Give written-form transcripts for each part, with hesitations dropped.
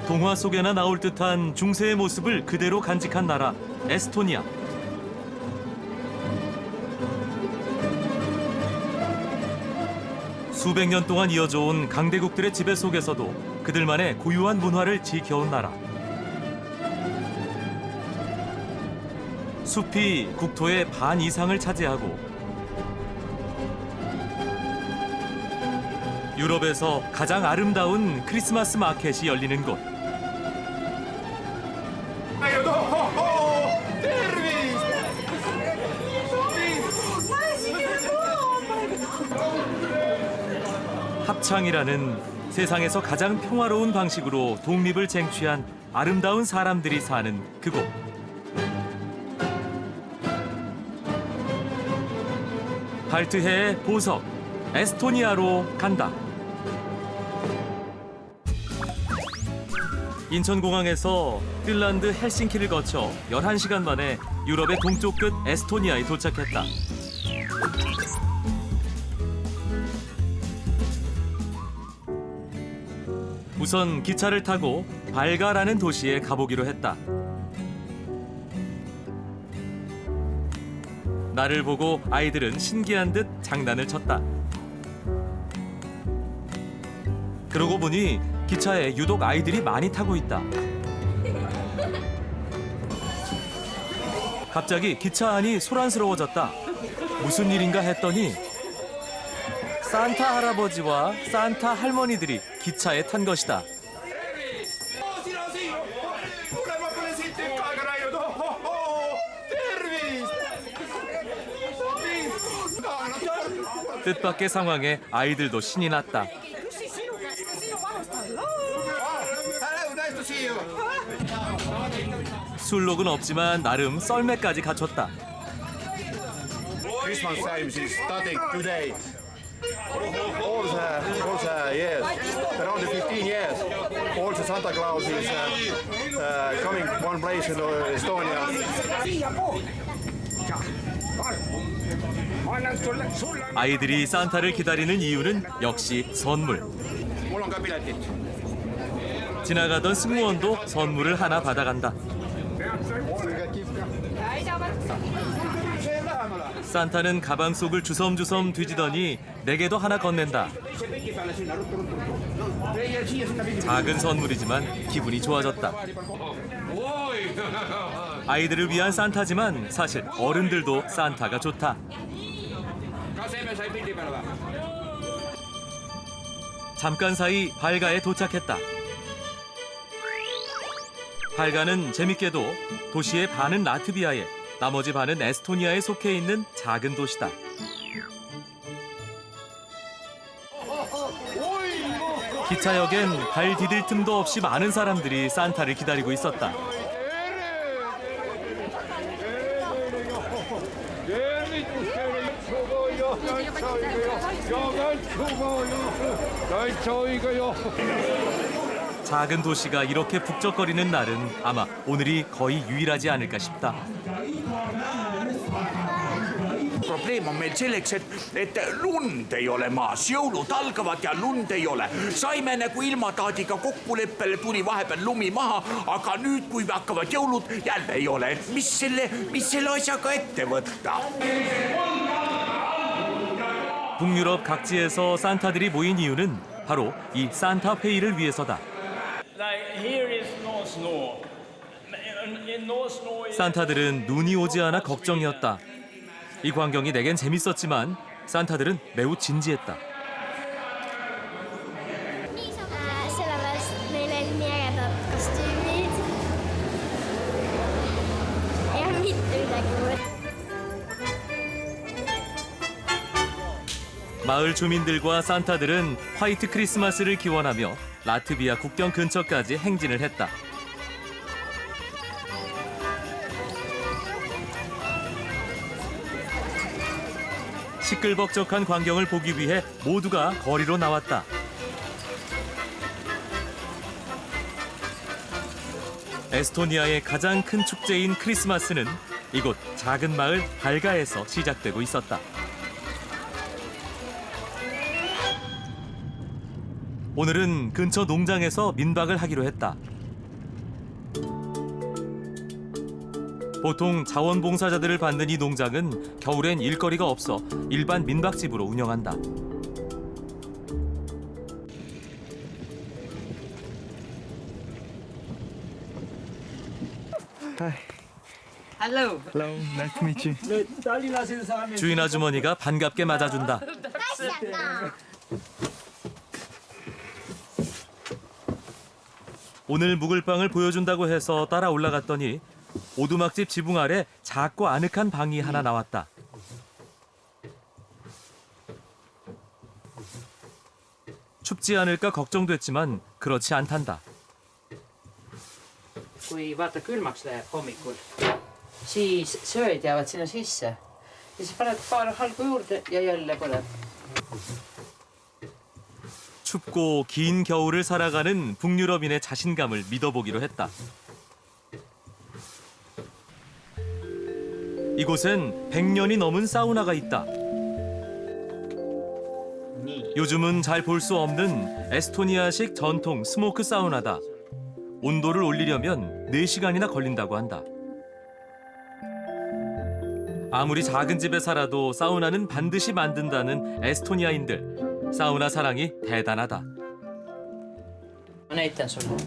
동화 속에나 나올 듯한 중세의 모습을 그대로 간직한 나라 에스토니아. 수백 년 동안 이어져 온 강대국들의 지배 속에서도 그들만의 고유한 문화를 지켜온 나라. 숲이 국토의 반 이상을 차지하고 유럽에서 가장 아름다운 크리스마스 마켓이 열리는 곳. 합창이라는 세상에서 가장 평화로운 방식으로 독립을 쟁취한 아름다운 사람들이 사는 그곳. 발트해의 보석, 에스토니아로 간다. 인천공항에서 핀란드 헬싱키를 거쳐 11시간 만에 유럽의 동쪽 끝 에스토니아에 도착했다. 우선 기차를 타고 발가라는 도시에 가보기로 했다. 나를 보고 아이들은 신기한 듯 장난을 쳤다. 그러고 보니 기차에 유독 아이들이 많이 타고 있다. 갑자기 기차 안이 소란스러워졌다. 무슨 일인가 했더니 산타 할아버지와 산타 할머니들이 기차에 탄 것이다. 뜻밖의 상황에 아이들도 신이 났다. 술록은 없지만 나름 썰매까지 갖췄다. Christmas time is starting today. Also, yes, around the 15 years. Also, Santa Claus is coming one place in Estonia. 아이들이 산타를 기다리는 이유는 역시 선물. Mul on ka piletid. 지나가던 승무원도 선물을 하나 받아간다. 산타는 가방 속을 주섬주섬 뒤지더니 내게도 하나 건넨다. 작은 선물이지만 기분이 좋아졌다. 아이들을 위한 산타지만 사실 어른들도 산타가 좋다. 잠깐 사이 발가에 도착했다. 발가는 재밌게도 도시의 반은 라트비아에 나머지 반은 에스토니아에 속해 있는 작은 도시다. 기차역엔 발 디딜 틈도 없이 많은 사람들이 산타를 기다리고 있었다. 작은 도시가 이렇게 북적거리는 날은 아마 오늘이 거의 유일하지 않을까 싶다. Probleem on meil selleks, et lund ei ole maas, jõulud algavad ja lund ei ole. Saime nagu ilmataadiga kokkuleppele, tuli vahepeal lumi maha, aga nüüd, kui hakkavad jõulud, jälle ei ole. Mis selle asjaga ette võtta? 북유럽 각지에서 산타들이 모인 이유는 바로 이 산타 회의를 위해서다. 산타들은 눈이 오지 않아 걱정이었다. 이 광경이 내겐 재밌었지만 산타들은 매우 진지했다. Sellepärast meil oli nii ägedad kostüümid ja mitte midagi muud. 마을 주민들과 산타들은 화이트 크리스마스를 기원하며 라트비아 국경 근처까지 행진을 했다. 시끌벅적한 광경을 보기 위해 모두가 거리로 나왔다. 에스토니아의 가장 큰 축제인 크리스마스는 이곳 작은 마을 발가에서 시작되고 있었다. 오늘은 근처 농장에서 민박을 하기로 했다. 보통 자원봉사자들을 받는 이 농장은 겨울엔 일거리가 없어 일반 민박집으로 운영한다. Hello. Hello, nice to meet you. 주인 아주머니가 반갑게 맞아준다. 오늘 묵을 방을 보여준다고 해서 따라 올라갔더니 오두막집 지붕 아래 작고 아늑한 방이 하나 나왔다. 춥지 않을까 걱정됐지만 그렇지 않단다. Kui vaata külmaks läheb hommikul, siis sööd jäävad sinna sisse. Ja siis paned paar halgu juurde ja jälle põleb. 춥고 긴 겨울을 살아가는 북유럽인의 자신감을 믿어보기로 했다. 이곳엔 100년이 넘은 사우나가 있다. 요즘은 잘 볼 수 없는 에스토니아식 전통 스모크 사우나다. 온도를 올리려면 4시간이나 걸린다고 한다. 아무리 작은 집에 살아도 사우나는 반드시 만든다는 에스토니아인들. 사우나 사랑이 대단하다. Ma näitan sulle.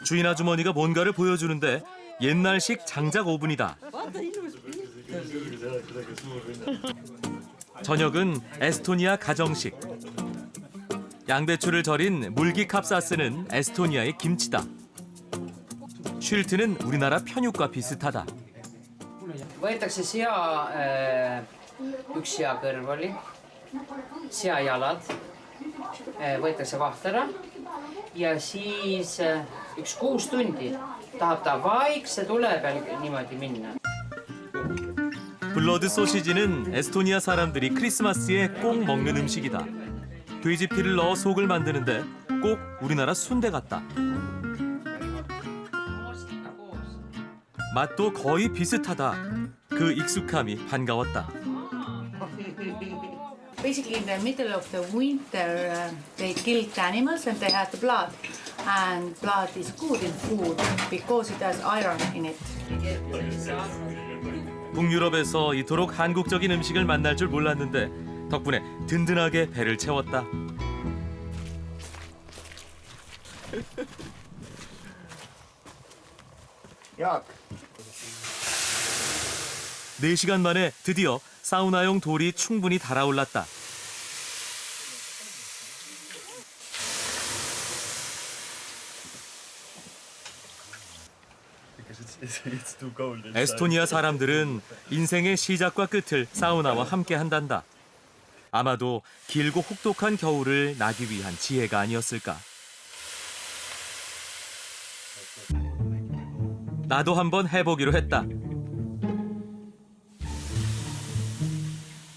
주인 아주머니가 뭔가를 보여주는데 옛날식 장작 오븐이다. 저녁은 에스토니아 가정식. 양배추를 절인 물기 캅사스는 에스토니아의 김치다. 쉴트는 우리나라 편육과 비슷하다. Võetakse sea, üks sea kõrvali, seajalad, võetakse vahtera ja siis üks 6 tundi tahab ta vaikse tule peal niimoodi minna. 블러드 소시지는 에스토니아 사람들이 크리스마스에 꼭 먹는 음식이다. 돼지피를 넣어 속을 만드는데 꼭 우리나라 순대 같다. 맛도 거의 비슷하다. 그 익숙함이 반가웠다. Basically, in the middle of the winter, they killed the animals and they had the blood. And blood is good in food because it has iron in it. 북유럽에서 이토록 한국적인 음식을 만날 줄 몰랐는데 덕분에 든든하게 배를 채웠다. Jaak, 4시간 만에 드디어 사우나용 돌이 충분히 달아올랐다. 에스토니아 사람들은 인생의 시작과 끝을 사우나와 함께 한단다. 아마도 길고 혹독한 겨울을 나기 위한 지혜가 아니었을까. 나도 한번 해보기로 했다.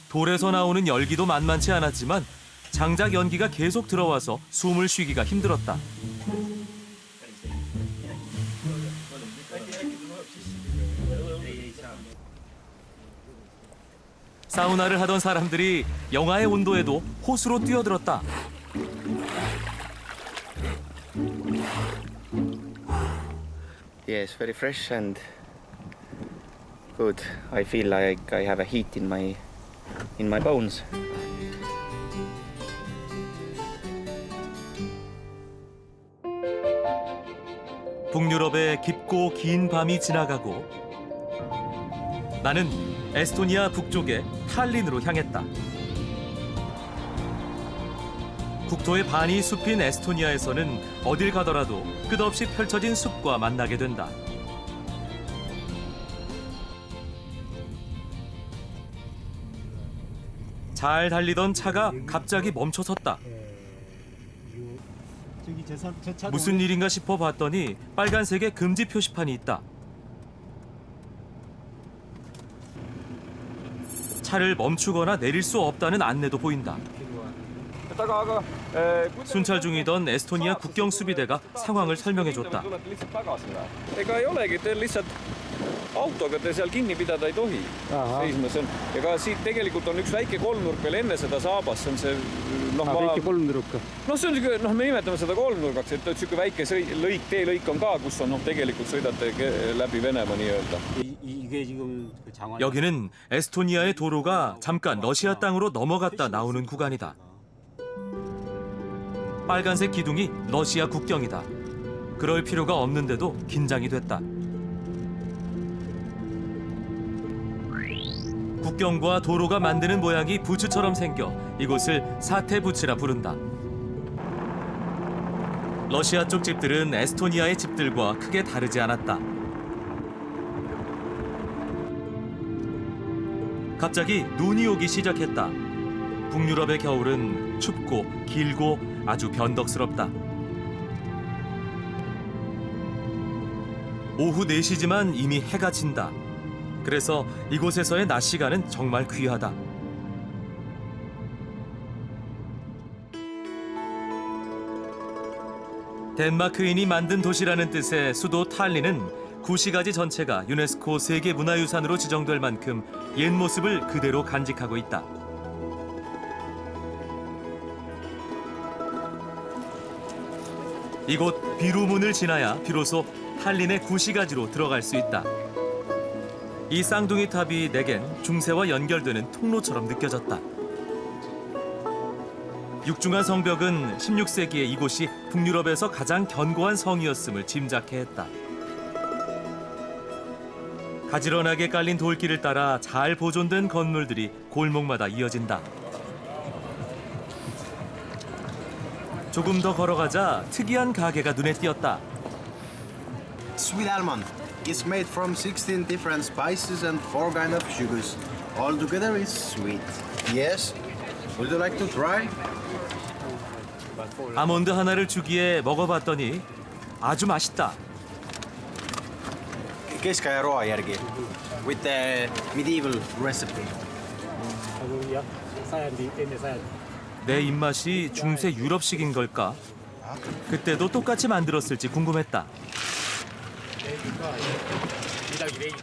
돌에서 나오는 열기도 만만치 않았지만 장작 연기가 계속 들어와서 숨을 쉬기가 힘들었다. 사우나를 하던 사람들이 영하의 온도에도 호수로 뛰어들었다. Yes, very fresh and good. I feel like I have a heat in my bones. 북유럽의 깊고 긴 밤이 지나가고 나는 에스토니아 북쪽의 탈린으로 향했다. 국토의 반이 숲인 에스토니아에서는 어딜 가더라도 끝없이 펼쳐진 숲과 만나게 된다. 잘 달리던 차가 갑자기 멈춰섰다. 무슨 일인가 싶어 봤더니 빨간색의 금지 표시판이 있다. 차를 멈추거나 내릴 수 없다는 안내도 보인다. 순찰 중이던 에스토니아 국경 수비대가 상황을 설명해줬다. Ega ei olegi, te lihtsalt autoga te seal kinni pidada ei tohi. Seisma see on. Ja ka siit tegelikult on üks väike kolmnurk veel enne seda saabast. See on see... väike kolmnurk. See on me nimetame seda kolmnurgaks, et siuke väike lõik, teelõik on ka, kus on tegelikult sõidate läbi Venemaa nii-öelda. 여기는 에스토니아의 도로가 잠깐 러시아 땅으로 넘어갔다 나오는 구간이다. 빨간색 기둥이 러시아 국경이다. 그럴 필요가 없는데도 긴장이 됐다. 국경과 도로가 만드는 모양이 부츠처럼 생겨 이곳을 사태부츠라 부른다. 러시아 쪽 집들은 에스토니아의 집들과 크게 다르지 않았다. 갑자기 눈이 오기 시작했다. 북유럽의 겨울은 춥고 길고 아주 변덕스럽다. 오후 4시지만 이미 해가 진다. 그래서 이곳에서의 낮 시간은 정말 귀하다. 덴마크인이 만든 도시라는 뜻의 수도 탈린은 구시가지 전체가 유네스코 세계문화유산으로 지정될 만큼 옛 모습을 그대로 간직하고 있다. 이곳 비루문을 지나야 비로소 탈린의 구시가지로 들어갈 수 있다. 이 쌍둥이 탑이 내겐 중세와 연결되는 통로처럼 느껴졌다. 육중한 성벽은 16세기에 이곳이 북유럽에서 가장 견고한 성이었음을 짐작해 했다. 가지런하게 깔린 돌길을 따라 잘 보존된 건물들이 골목마다 이어진다. 조금 더 걸어가자 특이한 가게가 눈에 띄었다. Sweet almond. It's made from 16 different spices and 4 kinds of sugars. All together is sweet. Yes. Would you like to try? 아몬드 하나를 주기에 먹어봤더니 아주 맛있다. Keskaja roajärgi with the medieval recipe. 내 입맛이 중세 유럽식인 걸까? 그때도 똑같이 만들었을지 궁금했다.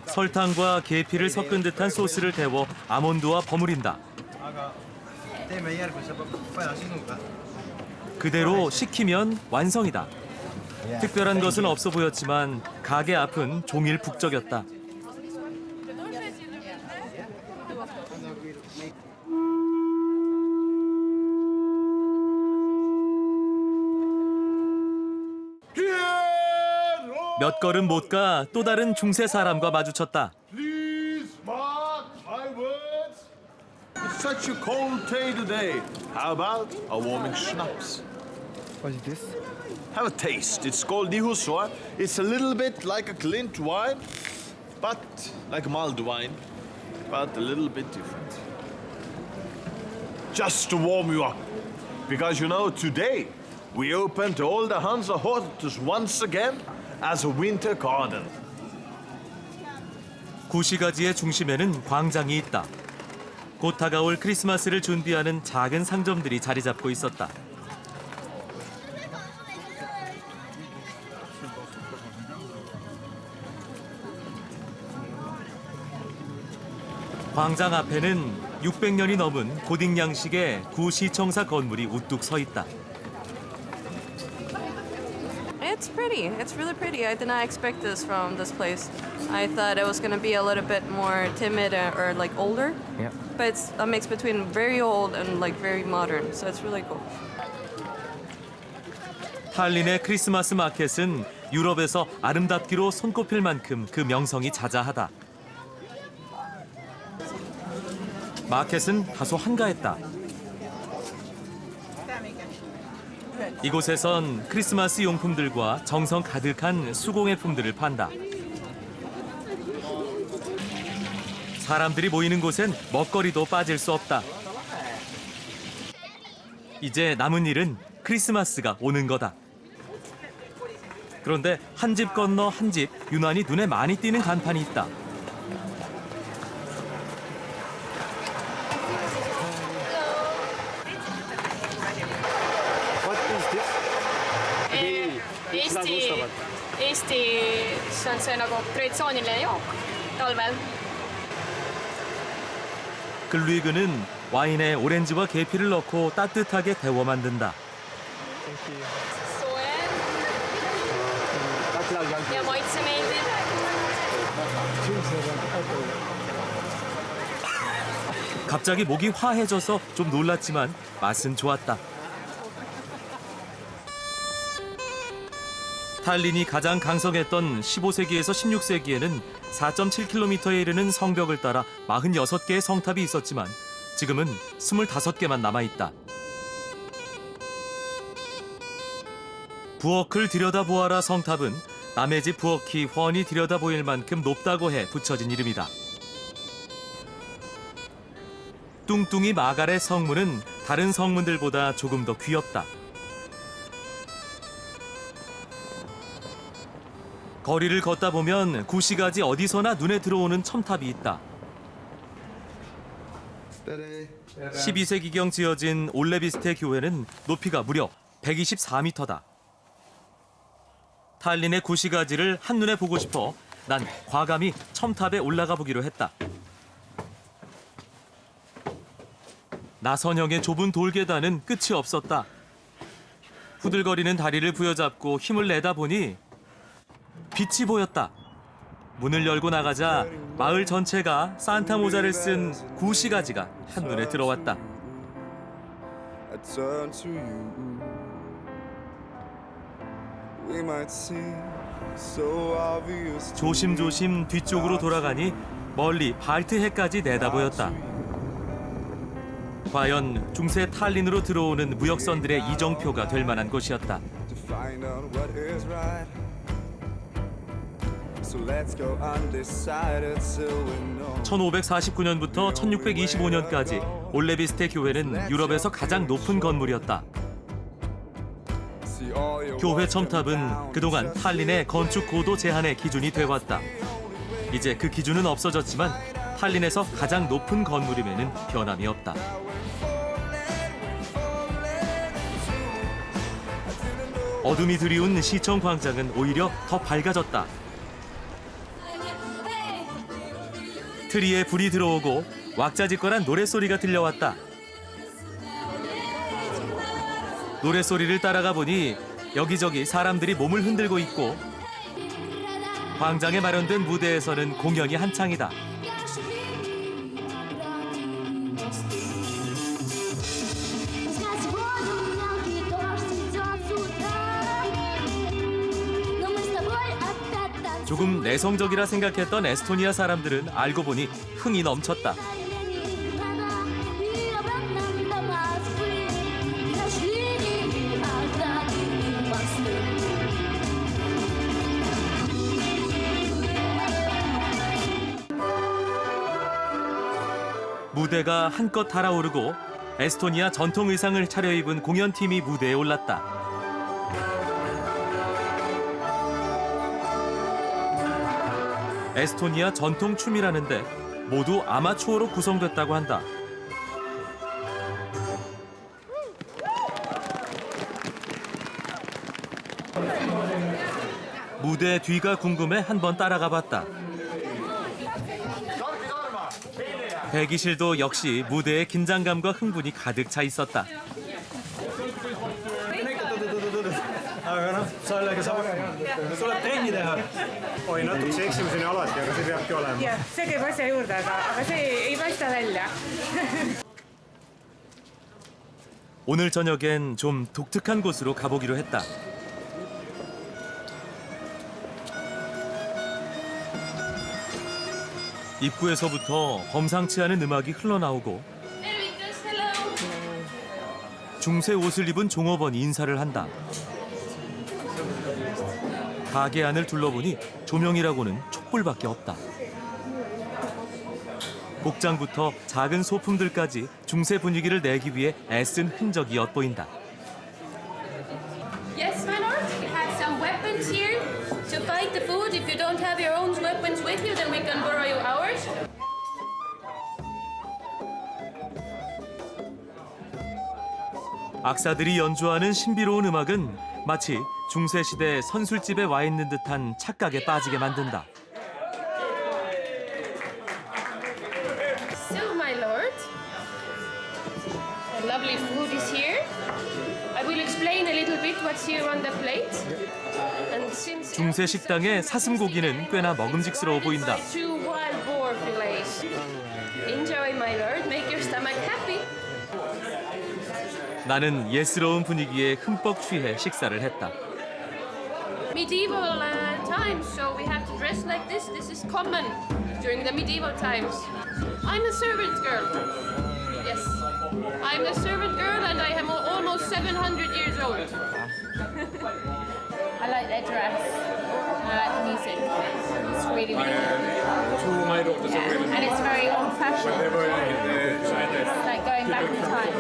설탕과 계피를 섞은 듯한 소스를 데워 아몬드와 버무린다. 그대로 식히면 완성이다. 특별한 것은 없어 보였지만 가게 앞은 종일 북적였다. 몇 걸음 못 가 또 다른 중세 사람과 마주쳤다. Please mark my words. It's such a cold day today. How about a warming schnapps? What is this? Have a taste. It's called Dihusua. It's a little bit like a Clint wine, but like a mulled wine, but a little bit different. Just to warm you up, because you know today we opened all the Hansa hotels once again as a winter garden. 구시가지의 중심에는 광장이 있다. 곧 다가올 크리스마스를 준비하는 작은 상점들이 자리 잡고 있었다. 광장 앞에는 600년이 넘은 고딕 양식의 구시청사 건물이 우뚝 서 있다. It's pretty. It's really pretty. I did not expect this from this place. I thought it was going to be a little bit more timid or like older. Yeah. But it's a mix between very old and like very modern. So it's really cool. 탈린의 크리스마스 마켓은 유럽에서 아름답기로 손꼽힐 만큼 그 명성이 자자하다. 마켓은 다소 한가했다. 이곳에선 크리스마스 용품들과 정성 가득한 수공예품들을 판다. 사람들이 모이는 곳엔 먹거리도 빠질 수 없다. 이제 남은 일은 크리스마스가 오는 거다. 그런데 한 집 건너 한 집 유난히 눈에 많이 띄는 간판이 있다. Eesti, see on see nagu traditsiooniline jook. talvel. 글루이그는 와인에 오렌지와 계피를 넣고 따뜻하게 데워 만든다. Ja maitsemeeldiv. 갑자기 목이 화해져서 좀 놀랐지만 맛은 좋았다. 탈린이 가장 강성했던 15세기에서 16세기에는 4.7km에 이르는 성벽을 따라 46개의 성탑이 있었지만 지금은 25개만 남아있다. 부엌을 들여다보아라 성탑은 남의 집 부엌이 훤히 들여다보일 만큼 높다고 해 붙여진 이름이다. 뚱뚱이 마가렛 성문은 다른 성문들보다 조금 더 귀엽다. 거리를 걷다 보면 구시가지 어디서나 눈에 들어오는 첨탑이 있다. 12세기경 지어진 올레비스테 교회는 높이가 무려 124m다. 탈린의 구시가지를 한눈에 보고 싶어 난 과감히 첨탑에 올라가 보기로 했다. 나선형의 좁은 돌계단은 끝이 없었다. 후들거리는 다리를 부여잡고 힘을 내다 보니 빛이 보였다. 문을 열고 나가자 마을 전체가 산타 모자를 쓴 구시가지가 한눈에 들어왔다. 조심조심 뒤쪽으로 돌아가니 멀리 발트해까지 내다보였다. 과연 중세 탈린으로 들어오는 무역선들의 이정표가 될 만한 곳이었다. 1549년부터 1625년까지 올레비스테 교회는 유럽에서 가장 높은 건물이었다. 교회 첨탑은 그동안 탈린의 건축 고도 제한의 기준이 돼왔다. 이제 그 기준은 없어졌지만 탈린에서 가장 높은 건물임에는 변함이 없다. 어둠이 드리운 시청 광장은 오히려 더 밝아졌다. 트리에 불이 들어오고 왁자지껄한 노랫소리가 들려왔다. 노랫소리를 따라가 보니 여기저기 사람들이 몸을 흔들고 있고 광장에 마련된 무대에서는 공연이 한창이다. 조금 내성적이라 생각했던 에스토니아 사람들은 알고 보니 흥이 넘쳤다. 무대가 한껏 달아오르고 에스토니아 전통 의상을 차려입은 공연팀이 무대에 올랐다. 에스토니아 전통 춤이라는데 모두 아마추어로 구성됐다고 한다. 무대 뒤가 궁금해 한번 따라가 봤다. 대기실도 역시 무대에 긴장감과 흥분이 가득 차 있었다. see käib asja juurde, aga see ei paista välja. 오늘 저녁엔 좀 독특한 곳으로 가보기로 했다. 입구에서부터 범상치 않은 음악이 흘러나오고 중세 옷을 입은 종업원이 인사를 한다. 가게 안을 둘러보니 조명이라고는 촛불밖에 없다. 복장부터 작은 소품들까지 중세 분위기를 내기 위해 애쓴 흔적이 엿보인다. Yes, my lord. We have some weapons here to fight the food. If you don't have your own weapons with you, then we can borrow you ours. 악사들이 연주하는 신비로운 음악은 마치 중세시대 선술집에 와 있는 듯한 착각에 빠지게 만든다. it's here on the plate. And since 중세 식당의 사슴고기는 꽤나 먹음직스러워 보인다. two wild boar fillets. Enjoy, my lord. Make your stomach happy. 나는 예스러운 분위기에 흠뻑 취해 식사를 했다. Medieval times, so we have to dress like this. This is common during the medieval times. I'm a servant girl. Yes, I'm a servant girl, and I am almost 700 years old. I like their dress. I like the music. It's really, really good. Two of my daughters are really And it's very old-fashioned. It's like going back in time.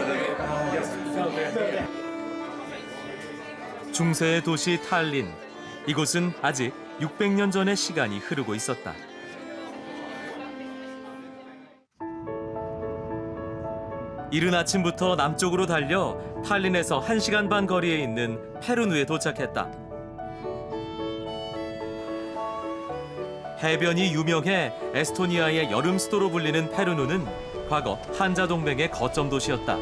중세의 도시 탈린. 이곳은 아직 600년 전의 시간이 흐르고 있었다. 이른 아침부터 남쪽으로 달려 탈린에서 1시간 반 거리에 있는 페르누에 도착했다. 해변이 유명해 에스토니아의 여름 수도로 불리는 페르누는 과거 한자 동맹의 거점 도시였다.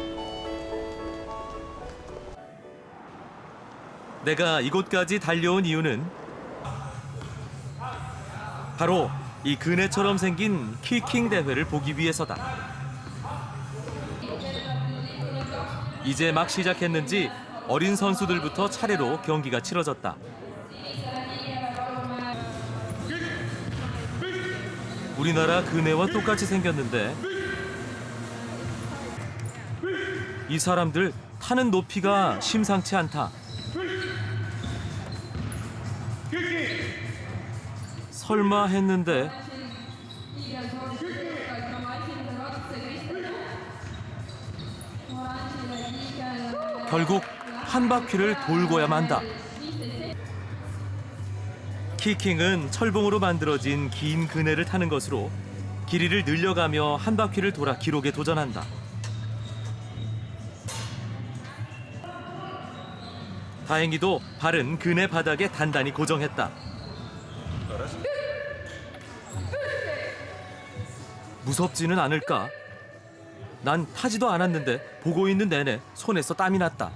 내가 이곳까지 달려온 이유는 바로 이 그네처럼 생긴 키킹 대회를 보기 위해서다. 이제 막 시작했는지 어린 선수들부터 차례로 경기가 치러졌다. 우리나라 그네와 똑같이 생겼는데 이 사람들 타는 높이가 심상치 않다. 설마 했는데 결국 한 바퀴를 돌고야 만다. 키킹은 철봉으로 만들어진 긴 그네를 타는 것으로 길이를 늘려가며 한 바퀴를 돌아 기록에 도전한다. 다행히도 발은 그네 바닥에 단단히 고정했다. 무섭지는 않을까? 난 타지도 않았는데 보고 있는 내내 손에서 땀이 났다.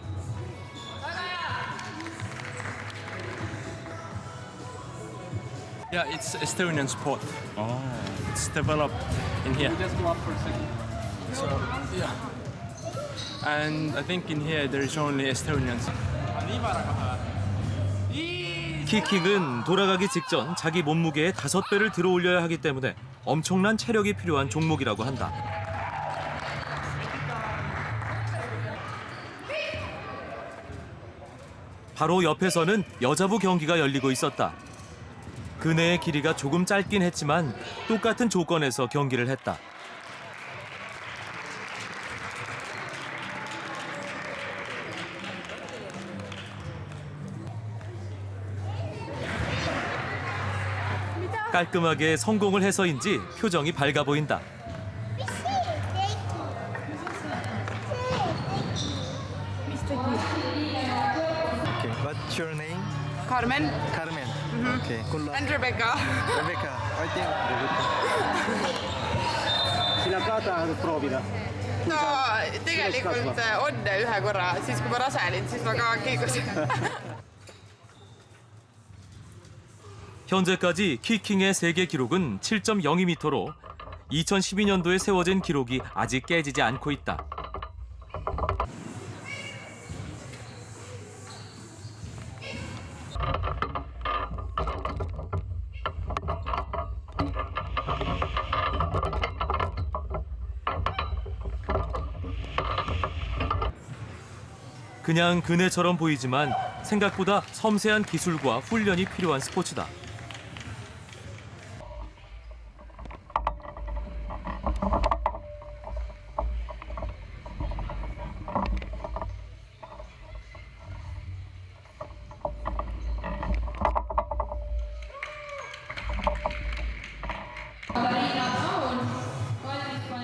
Yeah, it's Estonian sport. Oh. It's developed in here. Just go up for a second. So, yeah. And I think in here there is only Estonians. 키킹은 돌아가기 직전 자기 몸무게의 5배를 들어 올려야 하기 때문에 엄청난 체력이 필요한 종목이라고 한다. 바로 옆에서는 여자부 경기가 열리고 있었다. 그네의 길이가 조금 짧긴 했지만 똑같은 조건에서 경기를 했다. 깔끔하게 성공을 해서인지 표정이 밝아 보인다. Okay, what's your name? Carmen Carmen. Okay, good luck. and Rebecca. Rebecca, I think. Sina ka tahad proovida? No tegelikult onne ühe korra, siis kui ma rase olin, siis ma ka kiigusin. 현재까지 키킹의 세계 기록은 7.02m로 2012년도에 세워진 기록이 아직 깨지지 않고 있다. 그냥 그네처럼 보이지만 생각보다 섬세한 기술과 훈련이 필요한 스포츠다.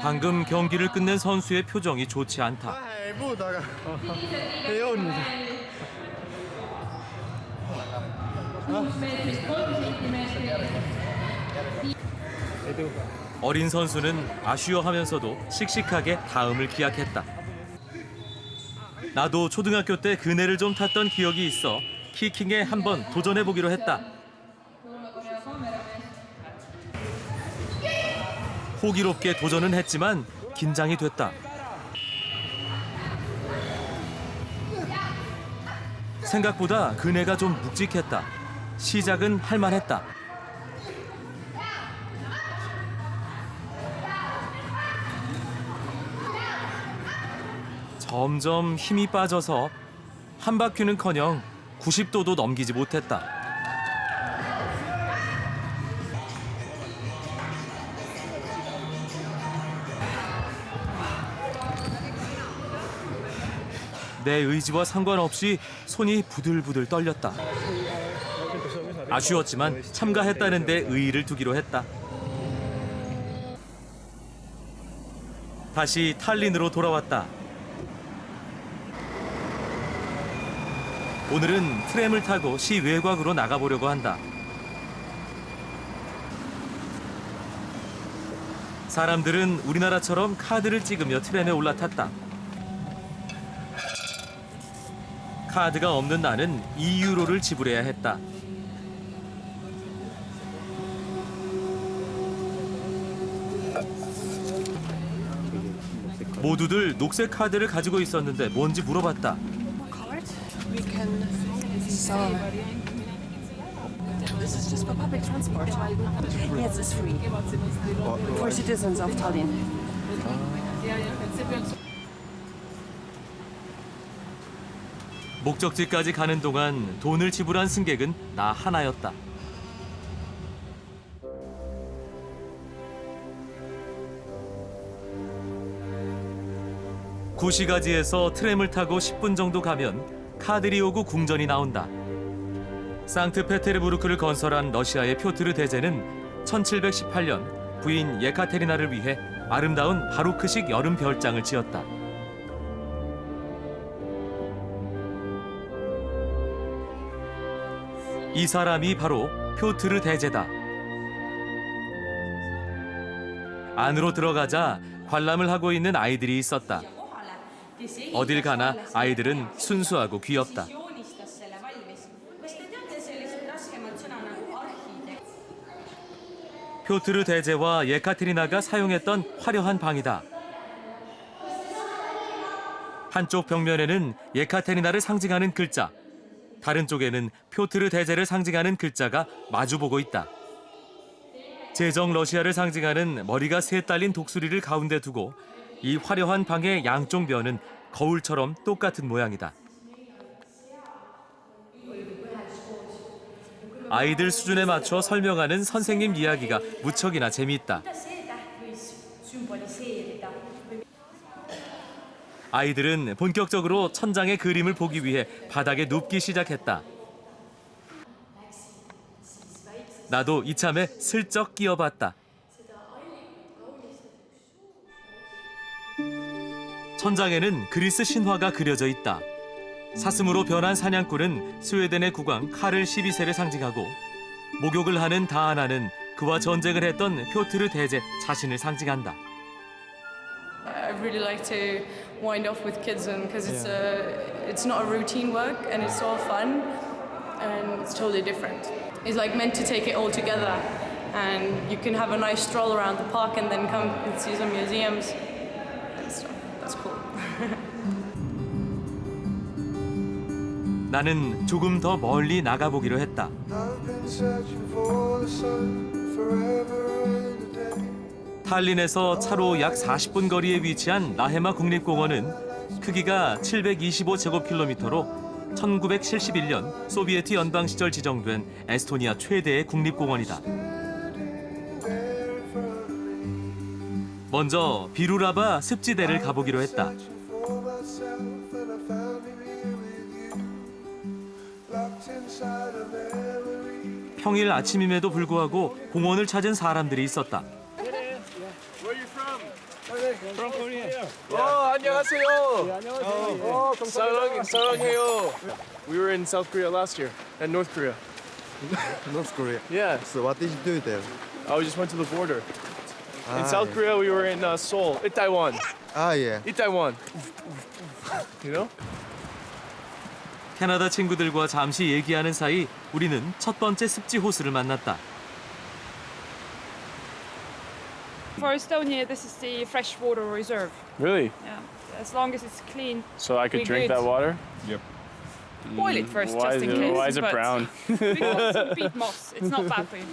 방금 경기를 끝낸 선수의 표정이 좋지 않다. 어린 선수는 아쉬워하면서도 씩씩하게 다음을 기약했다. 나도 초등학교 때 그네를 좀 탔던 기억이 있어 키킹에 한번 도전해보기로 했다. 호기롭게 도전은 했지만 긴장이 됐다. 생각보다 그네가 좀 묵직했다. 시작은 할만했다. 점점 힘이 빠져서 한 바퀴는커녕 90도도 넘기지 못했다. 내 의지와 상관없이 손이 부들부들 떨렸다. 아쉬웠지만 참가했다는 데 의의를 두기로 했다. 다시 탈린으로 돌아왔다. 오늘은 트램을 타고 시 외곽으로 나가보려고 한다. 사람들은 우리나라처럼 카드를 찍으며 트램에 올라탔다. 카드가 없는 나는 2유로를 지불해야 했다. 모두들 녹색 카드를 가지고 있었는데 뭔지 물어봤다. We can sell. This is just for public transport. Yes, it's free for citizens of Tallinn. 목적지까지 가는 동안 돈을 지불한 승객은 나 하나였다. 구시가지에서 트램을 타고 10분 정도 가면 카드리오구 궁전이 나온다. 상트페테르부르크를 건설한 러시아의 표트르 대제는 1718년 부인 예카테리나를 위해 아름다운 바로크식 여름 별장을 지었다. 이 사람이 바로 표트르 대제다. 안으로 들어가자 관람을 하고 있는 아이들이 있었다. 어딜 가나 아이들은 순수하고 귀엽다. 표트르 대제와 예카테리나가 사용했던 화려한 방이다. 한쪽 벽면에는 예카테리나를 상징하는 글자, 다른 쪽에는 표트르 대제를 상징하는 글자가 마주보고 있다. 제정 러시아를 상징하는 머리가 셋 달린 독수리를 가운데 두고 이 화려한 방의 양쪽 면은 거울처럼 똑같은 모양이다. 아이들 수준에 맞춰 설명하는 선생님 이야기가 무척이나 재미있다. 아이들은 본격적으로 천장의 그림을 보기 위해 바닥에 눕기 시작했다. 나도 이참에 슬쩍 끼어봤다. 천장에는 그리스 신화가 그려져 있다. 사슴으로 변한 사냥꾼은 스웨덴의 국왕 카를 12세를 상징하고 목욕을 하는 다하나는 그와 전쟁을 했던 표트르 대제 자신을 상징한다. I really like to wind off with kids because it's not a routine work and it's all fun and it's totally different. It's like meant to take it all together and you can have a nice stroll around the park and then come and see some museums and stuff. That's cool. 나는 조금 더 멀리 나가보기로 했다. 탈린에서 차로 약 40분 거리에 위치한 라헤마 국립공원은 크기가 725제곱킬로미터로 1971년 소비에트 연방 시절 지정된 에스토니아 최대의 국립공원이다. 먼저 비루라바 습지대를 가보기로 했다. 평일 아침임에도 불구하고 공원을 찾은 사람들이 있었다. From Korea. 안녕하세요. 사랑해요. We were in South Korea last year and North Korea. North Korea. Yeah. So what did you do there? We just went to the border. In South Korea, we were in Seoul, Itaewon. Ah, yeah. Itaewon. You know? 캐나다 친구들과 잠시 얘기하는 사이 우리는 첫 번째 습지 호수를 만났다. For Estonia, this is the freshwater reserve. Really? Yeah, as long as it's clean. So I could we drink good. that water? Yep. Boil it first, Why just in is it, case. why is it but brown? because of peat moss, it's not bad for you.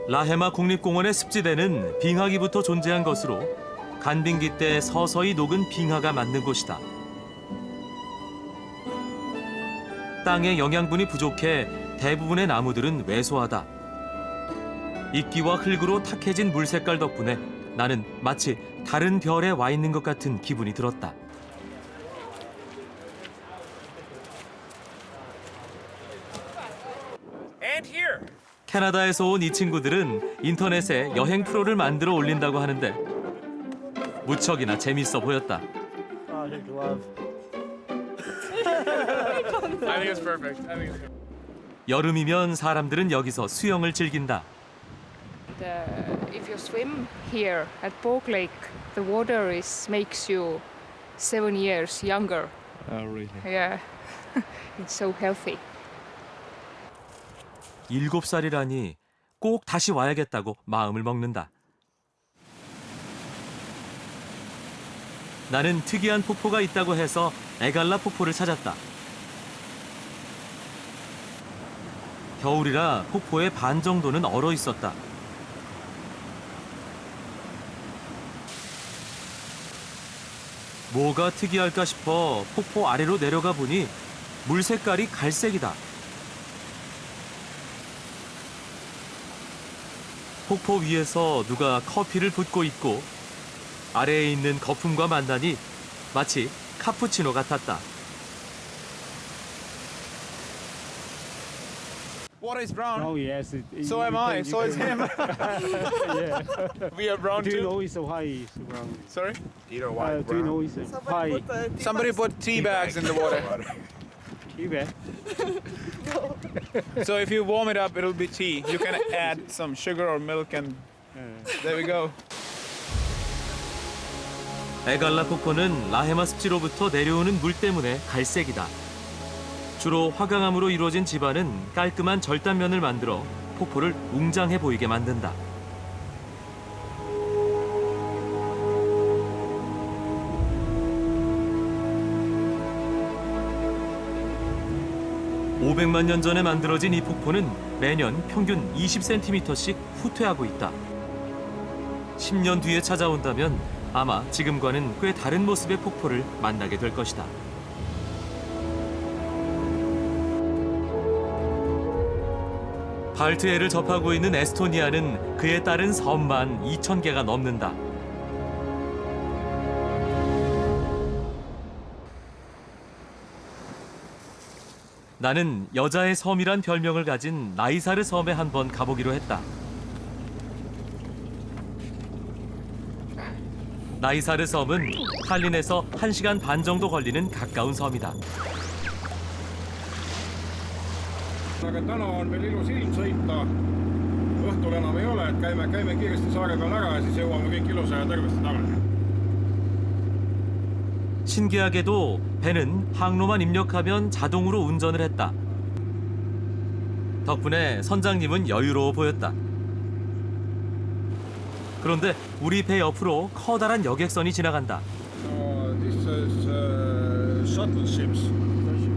라헤마 국립공원의 습지대는 빙하기부터 존재한 것으로 간빙기 때 서서히 녹은 빙하가 만든 곳이다. 땅의 영양분이 부족해 대부분의 나무들은 왜소하다. 이끼와 흙으로 탁해진 물 색깔 덕분에 나는 마치 다른 별에 와 있는 것 같은 기분이 들었다. 캐나다에서 온 이 친구들은 인터넷에 여행 프로를 만들어 올린다고 하는데 무척이나 재밌어 보였다. I think it's perfect. I think it's perfect. 여름이면 사람들은 여기서 수영을 즐긴다. If you swim here at Bog Lake, the water makes you 7 years younger. Oh, really? Yeah, it's so healthy. 7살이라니 꼭 다시 와야겠다고 마음을 먹는다. 나는 특이한 폭포가 있다고 해서 에갈라 폭포를 찾았다. 겨울이라 폭포의 반 정도는 얼어 있었다. 뭐가 특이할까 싶어 폭포 아래로 내려가 보니 물 색깔이 갈색이다. 폭포 위에서 누가 커피를 붓고 있고 아래에 있는 거품과 만나니 마치 카푸치노 같았다. Water is brown. Oh yes. So am I. So is him. Yeah. We are brown Do you too. know it's why it's brown? Sorry? Either white, Do you know it's why? Somebody put tea bags in the water. You bet. So if you warm it up, it'll be tea. You can add some sugar or milk and there we go. 에갈라 폭포는 라헤마 습지로부터 내려오는 물 때문에 갈색이다. 주로 화강암으로 이루어진 지반은 깔끔한 절단면을 만들어 폭포를 웅장해 보이게 만든다. (500만 년) 전에 만들어진 이 폭포는 매년 평균 20cm씩 후퇴하고 있다. 10년 뒤에 찾아온다면 아마 지금과는 꽤 다른 모습의 폭포를 만나게 될 것이다. 발트해를 접하고 있는 에스토니아는 그에 따른 섬만 2,000개가 넘는다. 나는 여자의 섬이란 별명을 가진 나이사르 섬에 한번 가보기로 했다. 나이사르 섬은 탈린에서 1시간 반 정도 걸리는 가까운 섬이다. Aga täna on veel ilus ilm sõita. Õhtul enam ei ole, et käime kiiresti saare peal ära ja siis jõuame kõik ilusa ja tervesti tagasi. 신기하게도 배는 항로만 입력하면 자동으로 운전을 했다. 덕분에 선장님은 여유로워 보였다. 그런데 우리 배 옆으로 커다란 여객선이 지나간다. This is shuttle ships.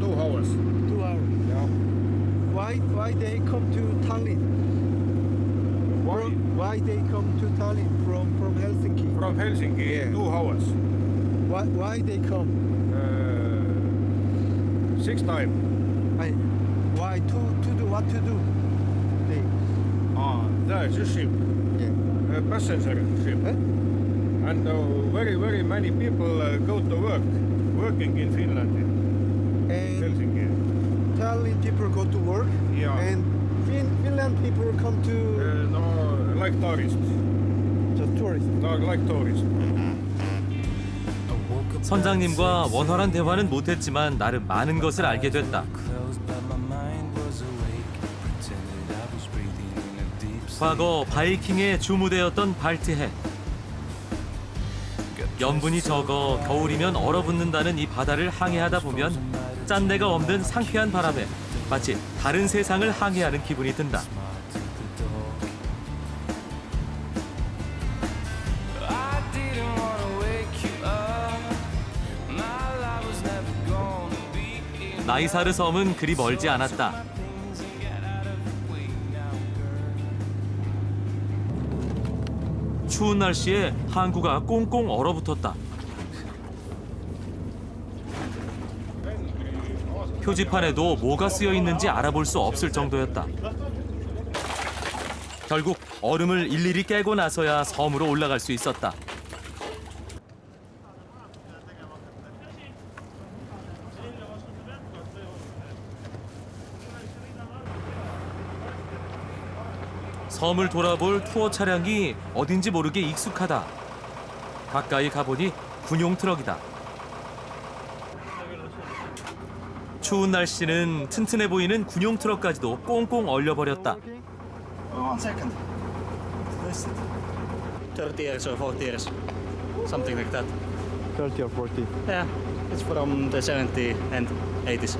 2 hours. 2 hours. Yeah. Why they come to Tallinn? Why they come to Tallinn from Helsinki? From Helsinki, Yeah. 2 hours. Why they come? 6 times. Why to do what to do? They. There's a ship. Yeah. A passenger ship. And very many people go to working in Finland, in Helsinki. Tallinn people go to work. Yeah. And Finland people come to. No, like tourists. Just tourists. No, like tourists. 선장님과 원활한 대화는 못했지만 나름 많은 것을 알게 됐다. 과거 바이킹의 주무대였던 발트해. 염분이 적어 겨울이면 얼어붙는다는 이 바다를 항해하다 보면 짠내가 없는 상쾌한 바람에 마치 다른 세상을 항해하는 기분이 든다. 나이사르 섬은 그리 멀지 않았다. 추운 날씨에 항구가 꽁꽁 얼어붙었다. 표지판에도 뭐가 쓰여 있는지 알아볼 수 없을 정도였다. 결국 얼음을 일일이 깨고 나서야 섬으로 올라갈 수 있었다. 섬을 돌아볼 투어 차량이 어딘지 모르게 익숙하다. 가까이 가보니 군용 트럭이다. 추운 날씨는 튼튼해 보이는 군용 트럭까지도 꽁꽁 얼려버렸다. 1 second. 30 years or 40 years. Something like that. 30 or 40. Yeah, it's from the 70s and 80s.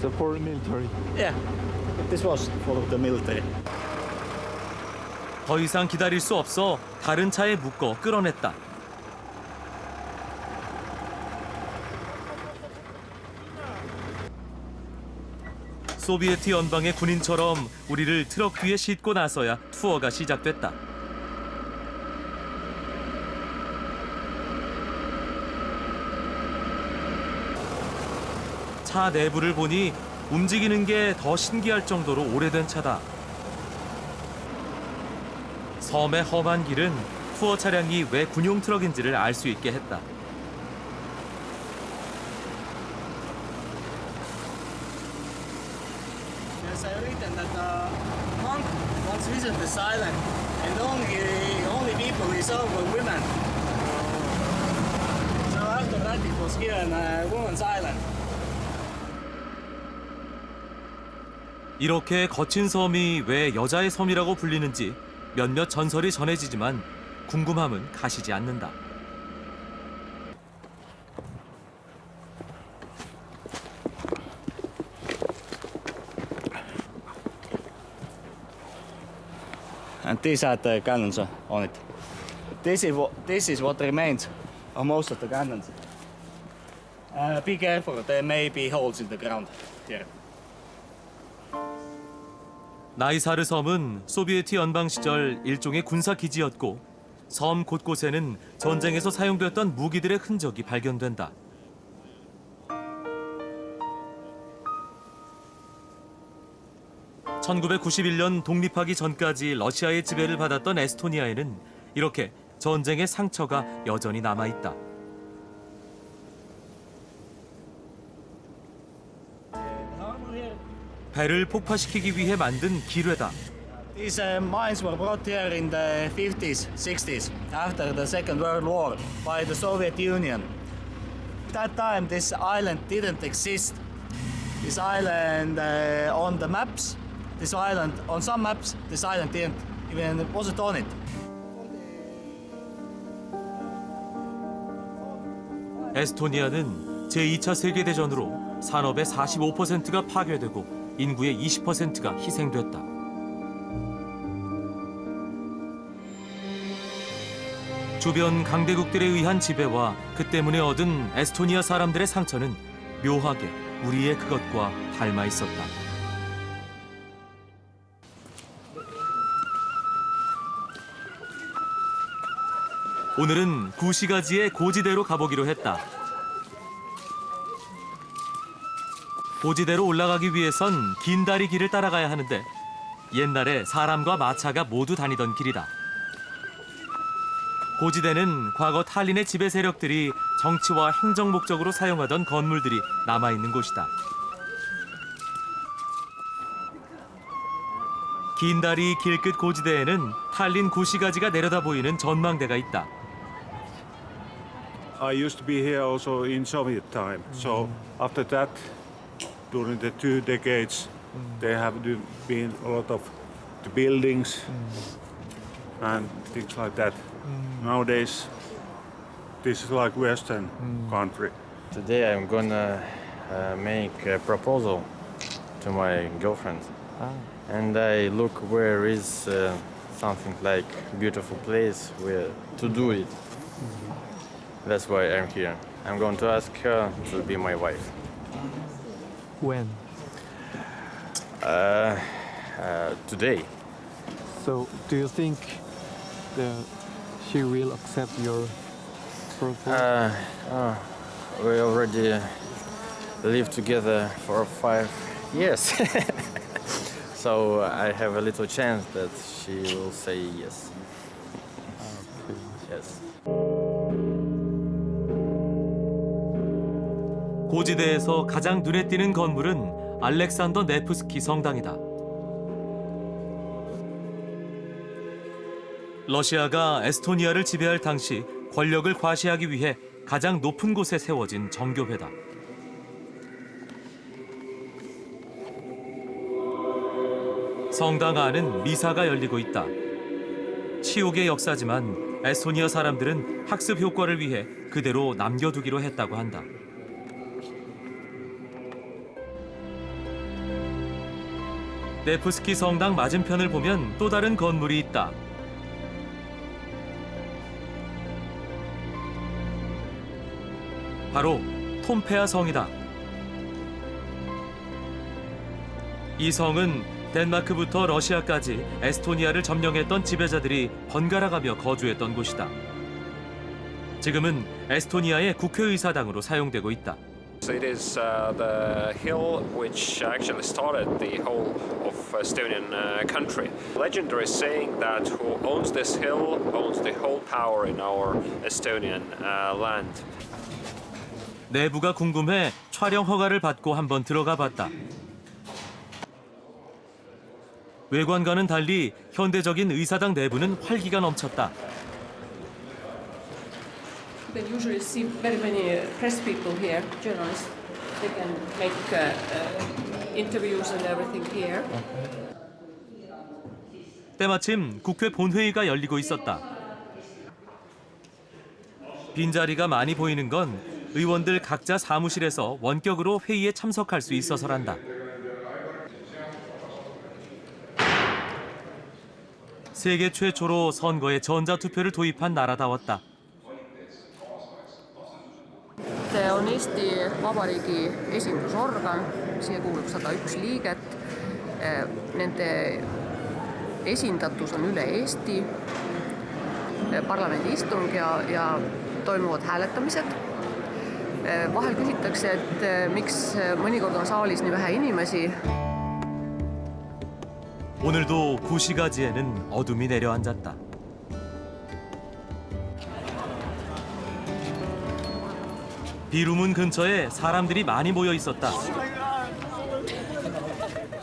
So for the military. Yeah, this was for the military. 더 이상 기다릴 수 없어 다른 차에 묶어 끌어냈다. 소비에트 연방의 군인처럼 우리를 트럭 뒤에 싣고 나서야 투어가 시작됐다. 차 내부를 보니 움직이는 게 더 신기할 정도로 오래된 차다. 섬의 험한 길은 투어 차량이 왜 군용 트럭인지를 알 수 있게 했다. Yes, I written that monk once visited this island, and only people he saw were women. So after that, it was given a woman's island. 이렇게 거친 섬이 왜 여자의 섬이라고 불리는지 몇몇 전설이 전해지지만 궁금함은 가시지 않는다. And these had the cannons on it. This is what remains of most of the cannons. Be careful, there may be holes in the ground here. 나이사르 섬은 소비에트 연방 시절 일종의 군사 기지였고 섬 곳곳에는 전쟁에서 사용되었던 무기들의 흔적이 발견된다. (1991년) 독립하기 전까지 러시아의 지배를 받았던 에스토니아에는 이렇게 전쟁의 상처가 여전히 남아있다. 배를 폭파시키기 위해 만든 기뢰다. These mines were brought here in the 50s, 60s, after the Second World War by the Soviet Union. At that time, this island didn't exist. This island on the maps, this island on some maps, this island didn't even wasn't on it. 에스토니아는 제2차 세계대전으로 산업의 45%가 파괴되고 인구의 20%가 희생됐다. 주변 강대국들에 의한 지배와 그 때문에 얻은 에스토니아 사람들의 상처는 묘하게 우리의 그것과 닮아 있었다. 오늘은 구시가지의 고지대로 가보기로 했다. 고지대로 올라가기 위해선 긴 다리 길을 따라가야 하는데 옛날에 사람과 마차가 모두 다니던 길이다. 고지대는 과거 탈린의 지배 세력들이 정치와 행정 목적으로 사용하던 건물들이 남아있는 곳이다. 긴 다리 길 끝 고지대에는 탈린 구시가지가 내려다 보이는 전망대가 있다. I used to be here also in Soviet time. So after that, during the 2 decades, there have been a lot of the buildings and things like that. Nowadays, this is like Western country. Today I'm gonna make a proposal to my girlfriend. And I look where is something like beautiful place where to do it. That's why I'm here. I'm going to ask her to be my wife. When? Today. So, do you think she will accept your proposal? We already lived together for 5 years. So I have a little chance that she will say yes. Yes. 고지대에서 가장 눈에 띄는 건물은 알렉산더 네프스키 성당이다. 러시아가 에스토니아를 지배할 당시 권력을 과시하기 위해 가장 높은 곳에 세워진 정교회다. 성당 안은 미사가 열리고 있다. 치욕의 역사지만 에스토니아 사람들은 학습 효과를 위해 그대로 남겨두기로 했다고 한다. 네프스키 성당 맞은편을 보면 또 다른 건물이 있다. 바로 톰페아 성이다. 이 성은 덴마크부터 러시아까지 에스토니아를 점령했던 지배자들이 번갈아가며 거주했던 곳이다. 지금은 에스토니아의 국회의사당으로 사용되고 있다. So it is the hill which actually started the whole of Estonian country. Legendary is saying that who owns this hill owns the whole power in our Estonian land. 내부가 궁금해 촬영 허가를 받고 한번 들어가 봤다. 외관과는 달리 현대적인 의사당 내부는 활기가 넘쳤다. You can usually see very many press people here, journalists. They can make interviews and everything here. 때마침 국회 본회의가 열리고 있었다. 빈자리가 많이 보이는 건 의원들 각자 사무실에서 원격으로 회의에 참석할 수 있어서란다. 세계 최초로 선거에 전자투표를 도입한 나라다웠다. See on Eesti Vabariigi esindusorgan, siia kuulub 101 liiget. Nende esindatus on üle Eesti, parlamendi istung ja toimuvad hääletamised. Vahel küsitakse, et miks mõnikord on saalis nii vähe inimesi. 오늘도 구시가지에는 어둠이 내려앉았다. 비루문 근처에 사람들이 많이 모여 있었다.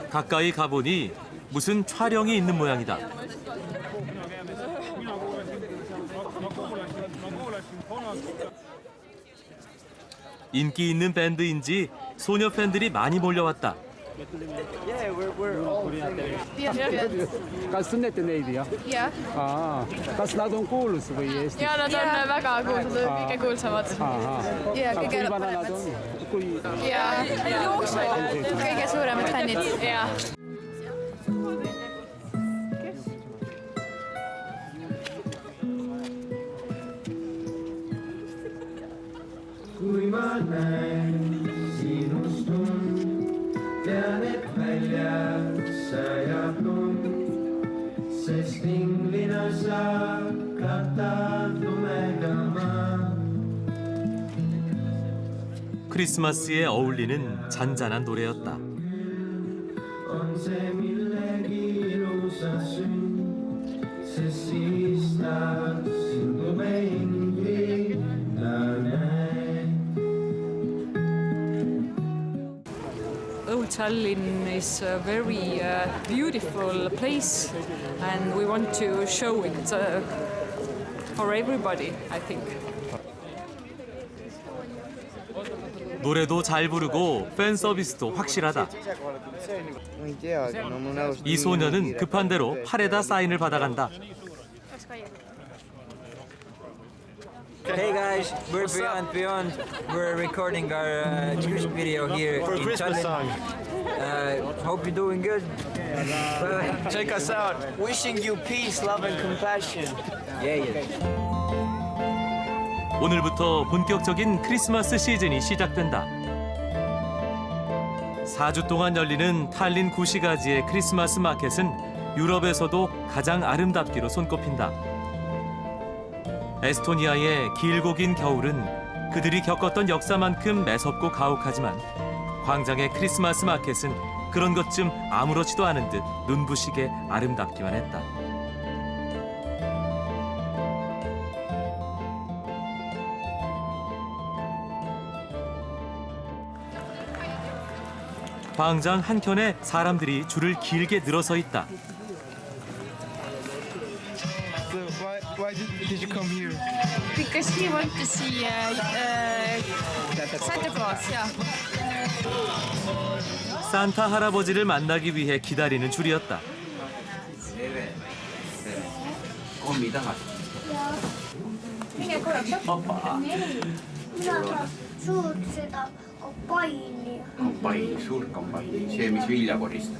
가까이 가보니 무슨 촬영이 있는 모양이다. 인기 있는 밴드인지 소녀 팬들이 많이 몰려왔다. Kas tunnete neid, jah? Jah. Kas nad on kuulus või Eesti? Ja nad on väga kuulsad, kõige kuulsamad. Ja kõige nad on? kõige suuremad fännid. Ja. Kui ma näen sinust und tean, et väljas sajab lund, sest inglina sa katad lumega maa. 크리스마스에 어울리는 잔잔한 노래였다. On see millegi ilusa sünd, sest siis ta sindu me inglina näen. Old Tallinn is a very beautiful place, and we want to show it for everybody, I think. 노래도 잘 부르고 팬 서비스도 확실하다. 이 소녀는 급한 대로 팔에다 사인을 받아간다. Hey guys, we're Beyond. We're recording our music video here For in Christmas Tallinn. Hope you're doing good. Check us out. Wishing you peace, love and compassion. Yeah. 오늘부터 본격적인 크리스마스 시즌이 시작된다. 4주 동안 열리는 탈린 구시가지의 크리스마스 마켓은 유럽에서도 가장 아름답기로 손꼽힌다. 에스토니아의 길고 긴 겨울은 그들이 겪었던 역사만큼 매섭고 가혹하지만 광장의 크리스마스 마켓은 그런 것쯤 아무렇지도 않은 듯 눈부시게 아름답기만 했다. 광장 한켠에 사람들이 줄을 길게 늘어서 있다. So why did you come here? Because we want to see Santa Claus. Yeah. 산타 할아버지를 만나기 위해 기다리는 줄이었다. Mina suurt seda kompaini. Kompaini, suurt kompaini, see, mis vilja koristab.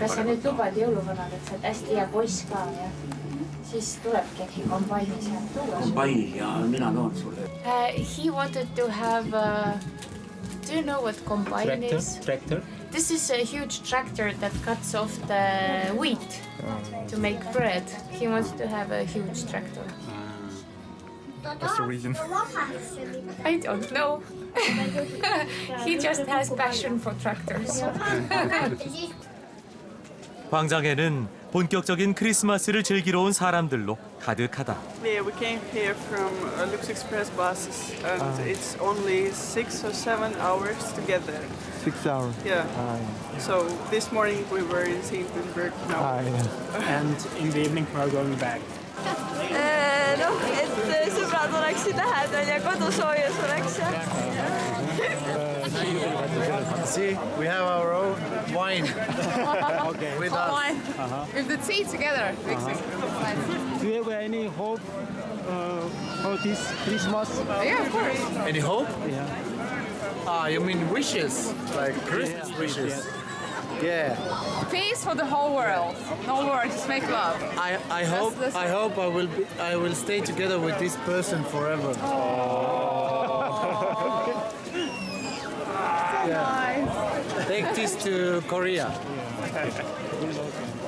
Kas sa nüüd lubad jõuluvanale, et sa oled hästi hea poiss ka ja siis tulebki äkki kombaini sealt tuua? Kompaini ja mina toon sulle. He wanted to have do you know what combine is? Tractor. This is a huge tractor that cuts off the wheat to make bread. He wants to have a huge tractor. That's the reason. I don't know. He just has passion for tractors. 광장에는 본격적인 크리스마스를 즐기러 온 사람들로 가득하다. Yeah, we came here from Lux Express buses, and it's only 6 or 7 hours to get there. 6 hours. Yeah. So this morning we were in St. Petersburg. Now. And in the evening we are going back. noh, et sõbrad oleksid lähedal ja kodusoojus oleks. See, we have our own wine. Okay. With us. Wine. With the tea together. Do you have any hope for this Christmas? Yeah, of course. Any hope? Yeah. You mean wishes? Like Christmas wishes? Yeah. Peace for the whole world. The whole world, just make love. I hope I will stay together with this person forever. Nice. Take this to Korea.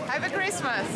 Happy Christmas.